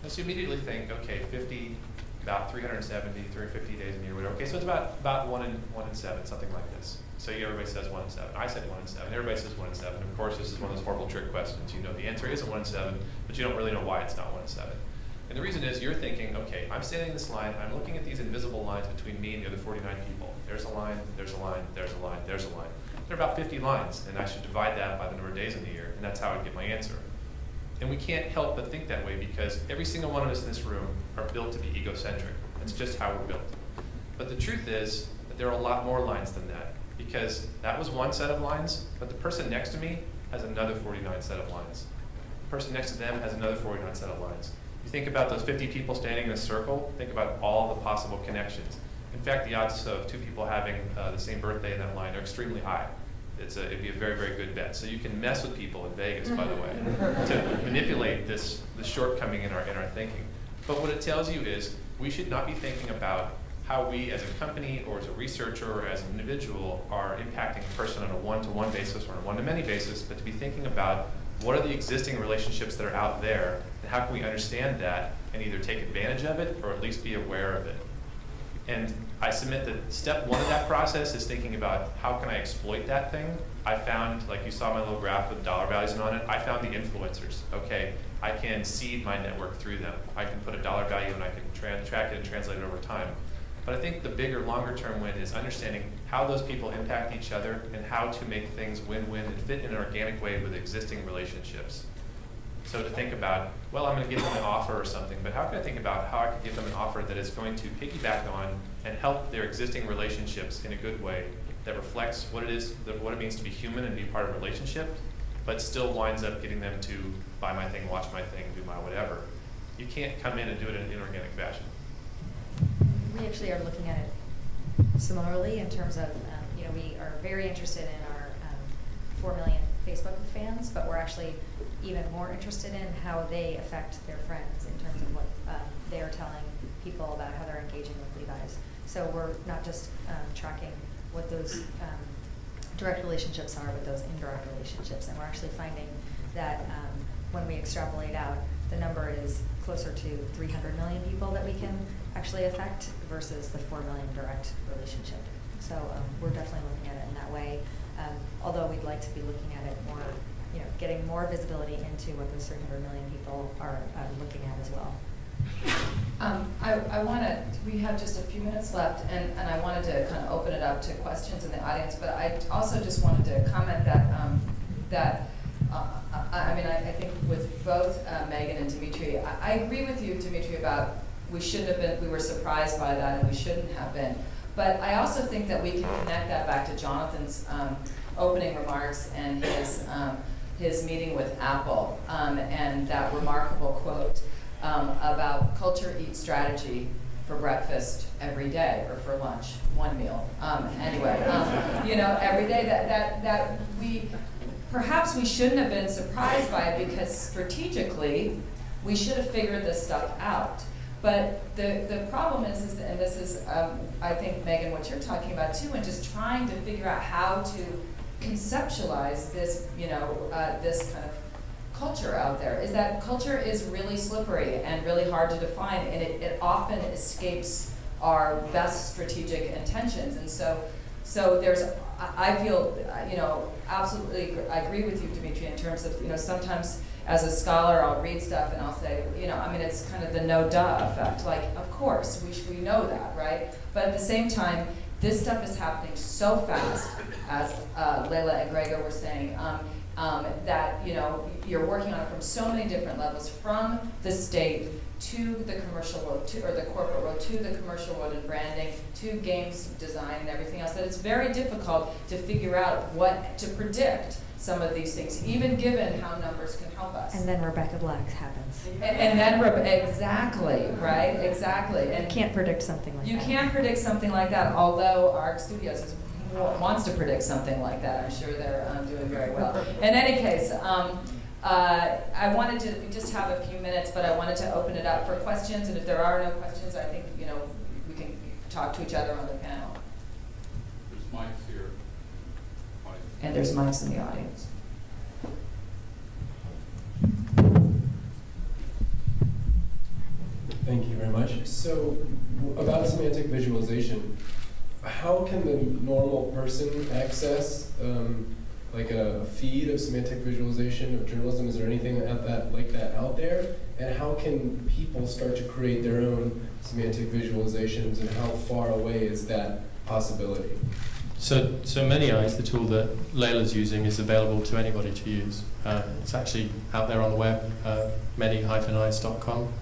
And so you immediately think, okay, 50, about 370, 350 days in a year, whatever. Okay, so it's about 1 in 7, something like this. So everybody says 1 in 7. I said 1 in 7. Everybody says 1 in 7. Of course, this is one of those horrible trick questions. You know the answer isn't 1 in 7, but you don't really know why it's not 1 in 7. And the reason is you're thinking, okay, I'm standing in this line, I'm looking at these invisible lines between me and the other 49 people. There's a line, there's a line, there's a line, there's a line. There are about 50 lines, and I should divide that by the number of days in the year, and that's how I get my answer. And we can't help but think that way because every single one of us in this room are built to be egocentric. That's just how we're built. But the truth is that there are a lot more lines than that because that was one set of lines, but the person next to me has another 49 set of lines. The person next to them has another 49 set of lines. You think about those 50 people standing in a circle, think about all the possible connections. In fact, the odds of 2 people having the same birthday in that line are extremely high. It'd be a very, very good bet. So you can mess with people in Vegas, by the way, to manipulate the shortcoming in our thinking. But what it tells you is we should not be thinking about how we as a company or as a researcher or as an individual are impacting a person on a one-to-one basis or on a one-to-many basis, but to be thinking about what are the existing relationships that are out there and how can we understand that and either take advantage of it or at least be aware of it. And I submit that step 1 of that process is thinking about how can I exploit that thing. I found, like you saw my little graph with dollar values on it, I found the influencers. Okay, I can seed my network through them. I can put a dollar value and I can track it and translate it over time. But I think the bigger, longer term win is understanding how those people impact each other and how to make things win-win and fit in an organic way with existing relationships. So to think about, well, I'm going to give them an offer or something, but how can I think about how I can give them an offer that is going to piggyback on and help their existing relationships in a good way that reflects what it is, what it means to be human and be part of a relationship, but still winds up getting them to buy my thing, watch my thing, do my whatever. You can't come in and do it in an inorganic fashion. We actually are looking at it similarly in terms of, we are very interested in our 4 million Facebook fans, but we're actually even more interested in how they affect their friends in terms of what they are telling people about how they're engaging with Levi's. So we're not just tracking what those direct relationships are, but those indirect relationships. And we're actually finding that when we extrapolate out, the number is closer to 300 million people that we can actually affect versus the 4 million direct relationship. So we're definitely looking at it in that way. Although we'd like to be looking at it more, getting more visibility into what those 300 million people are looking at as well. We have just a few minutes left, and I wanted to kind of open it up to questions in the audience, but I also just wanted to comment that I think with both Megan and Dimitri, I agree with you, Dimitri, about we were surprised by that and we shouldn't have been. But I also think that we can connect that back to Jonathan's opening remarks and his meeting with Apple and that remarkable quote about culture eats strategy for breakfast every day or for lunch, one meal. Every day that perhaps we shouldn't have been surprised by it because strategically we should have figured this stuff out. But the problem is and this is, I think, Megan, what you're talking about too, and just trying to figure out how to conceptualize this, this kind of culture out there, is that culture is really slippery and really hard to define, and it often escapes our best strategic intentions. And so there's, I feel, absolutely, I agree with you, Dimitri, in terms of, sometimes as a scholar, I'll read stuff and I'll say, it's kind of the no-duh effect. Like, of course, we know that, right? But at the same time, this stuff is happening so fast, as Layla and Gregor were saying, that you're working on it from so many different levels, from the state to the commercial world, or the corporate world, to the commercial world and branding, to games design and everything else, that it's very difficult to figure out what to predict some of these things, even given how numbers can help us. And then Rebecca Black happens. And then, exactly, right? Exactly. And you can't predict something like that. You can't predict something like that, although ARC Studios wants to predict something like that. I'm sure they're doing very well. In any case, I wanted to, we just have a few minutes, but I wanted to open it up for questions, and if there are no questions, I think, we can talk to each other on the panel. There's mics here. And there's mics in the audience. Thank you very much. So, about semantic visualization, how can the normal person access like a feed of semantic visualization of journalism? Is there anything like that out there? And how can people start to create their own semantic visualizations, and how far away is that possibility? So ManyEyes, the tool that Layla's using, is available to anybody to use. It's actually out there on the web, many-eyes.com,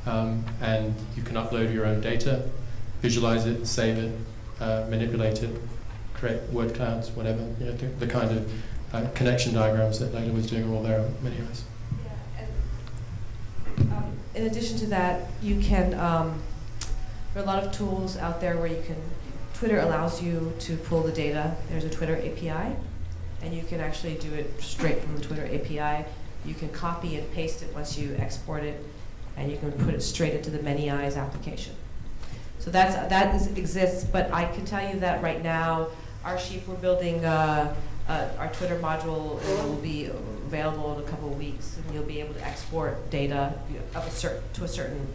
and you can upload your own data, visualize it, save it, manipulate it, create word clouds, whatever. You know, the kind of connection diagrams that Layla was doing are all there on ManyEyes. Yeah, and in addition to that, you can, there are a lot of tools out there where you can, Twitter allows you to pull the data. There's a Twitter API, and you can actually do it straight from the Twitter API. You can copy and paste it once you export it, and you can put it straight into the ManyEyes application. So exists, but I can tell you that right now, our sheep, we're building our Twitter module, and it will be available in a couple of weeks, and you'll be able to export data of to a certain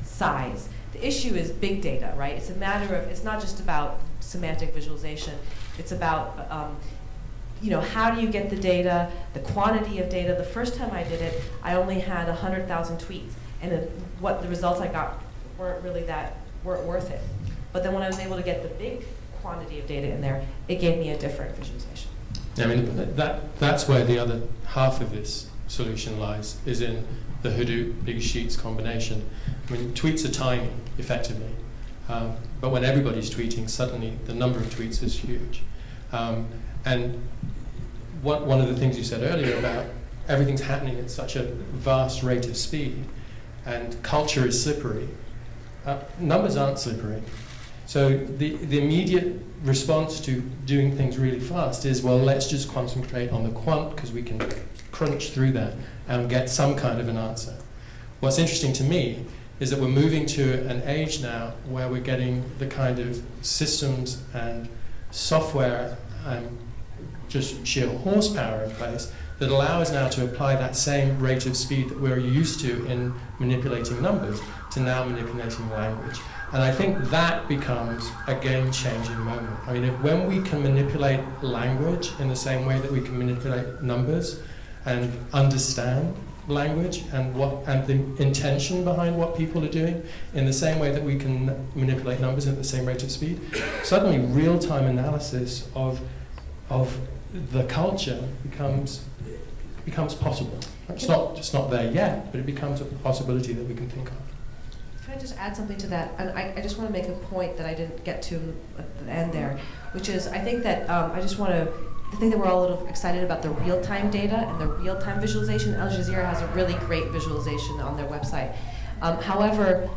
size. The issue is big data, right? It's a matter of, it's not just about semantic visualization. It's about, how do you get the data, the quantity of data. The first time I did it, I only had 100,000 tweets, and the results I got weren't worth it. But then when I was able to get the big quantity of data in there, it gave me a different visualization. I mean, that's where the other half of this solution lies, is in the Hadoop big sheets combination. I mean, tweets are tiny, effectively, but when everybody's tweeting, suddenly the number of tweets is huge. And one of the things you said earlier about everything's happening at such a vast rate of speed, and culture is slippery. Numbers aren't slippery. So the immediate response to doing things really fast is, well, let's just concentrate on the quant, because we can crunch through that and get some kind of an answer. What's interesting to me is that we're moving to an age now where we're getting the kind of systems and software and just sheer horsepower in place that allow us now to apply that same rate of speed that we're used to in manipulating numbers to now manipulating language. And I think that becomes a game-changing moment. I mean, when we can manipulate language in the same way that we can manipulate numbers and understand language and the intention behind what people are doing in the same way that we can manipulate numbers at the same rate of speed, suddenly real-time analysis of the culture becomes possible. It's not there yet, but it becomes a possibility that we can think of. Can I just add something to that? And I just want to make a point that I didn't get to at the end there, which is I think that the thing that we're all a little excited about, the real-time data and the real-time visualization. Al Jazeera has a really great visualization on their website. However,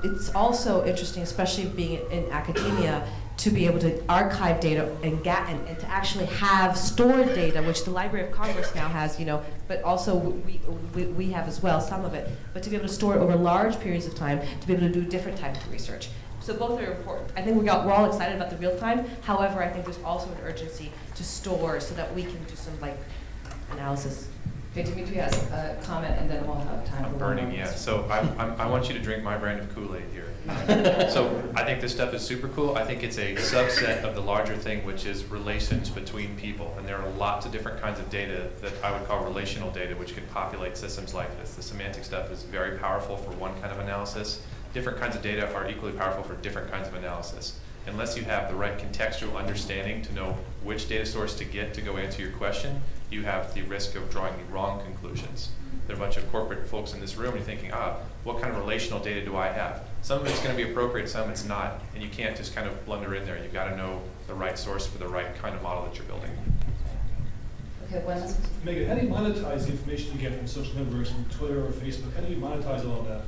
it's also interesting, especially being in academia, to be able to archive data and to actually have stored data, which the Library of Congress now has, but also we have as well, some of it, but to be able to store it over large periods of time, to be able to do different types of research. So both are important. I think we're all excited about the real time. However, I think there's also an urgency to store so that we can do some analysis. Okay, Dimitri has a comment, and then we'll have time for I'm burning, yeah. So I want you to drink my brand of Kool-Aid here. So I think this stuff is super cool. I think it's a subset of the larger thing, which is relations between people. And there are lots of different kinds of data that I would call relational data, which can populate systems like this. The semantic stuff is very powerful for one kind of analysis. Different kinds of data are equally powerful for different kinds of analysis. Unless you have the right contextual understanding to know which data source to get to go answer your question, you have the risk of drawing the wrong conclusions. There are a bunch of corporate folks in this room, and you're thinking, what kind of relational data do I have? Some of it's going to be appropriate, some it's not, and you can't just kind of blunder in there. You've got to know the right source for the right kind of model that you're building. Okay, when Megan, how do you monetize the information you get from social networks, from Twitter or Facebook? How do you monetize all of that?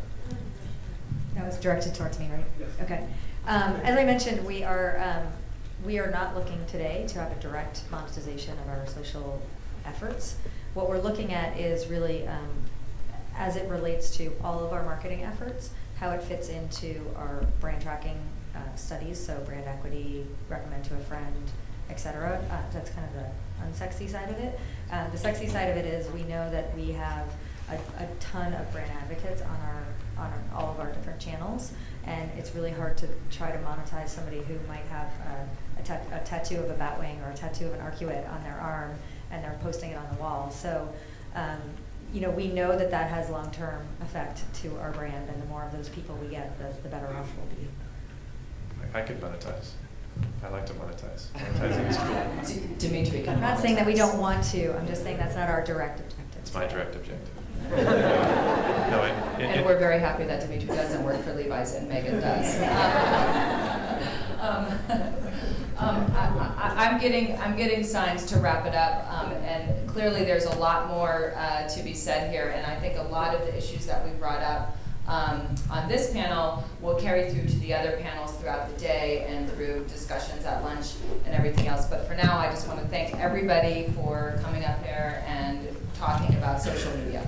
That was directed towards me, right? Yes. Okay. As I mentioned, we are not looking today to have a direct monetization of our social efforts. What we're looking at is really, as it relates to all of our marketing efforts, how it fits into our brand tracking studies, so brand equity, recommend to a friend, etc. That's kind of the unsexy side of it. The sexy side of it is we know that we have a ton of brand advocates on all of our different channels, and it's really hard to try to monetize somebody who might have a tattoo of a batwing or a tattoo of an arcuate on their arm, and they're posting it on the wall. So, you know, we know that that has long-term effect to our brand, and the more of those people we get, the better off we'll be. I could monetize. I like to monetize. Monetizing is cool. Dimitri can I'm not saying that we monetize. don't want to. I'm just saying that's not our direct objective. It's my direct objective. No, And we're very happy that Dimitri doesn't work for Levi's and Megan does. I'm getting signs to wrap it up, and clearly there's a lot more to be said here, and I think a lot of the issues that we brought up on this panel will carry through to the other panels throughout the day and through discussions at lunch and everything else. But for now, I just want to thank everybody for coming up here and talking about social media.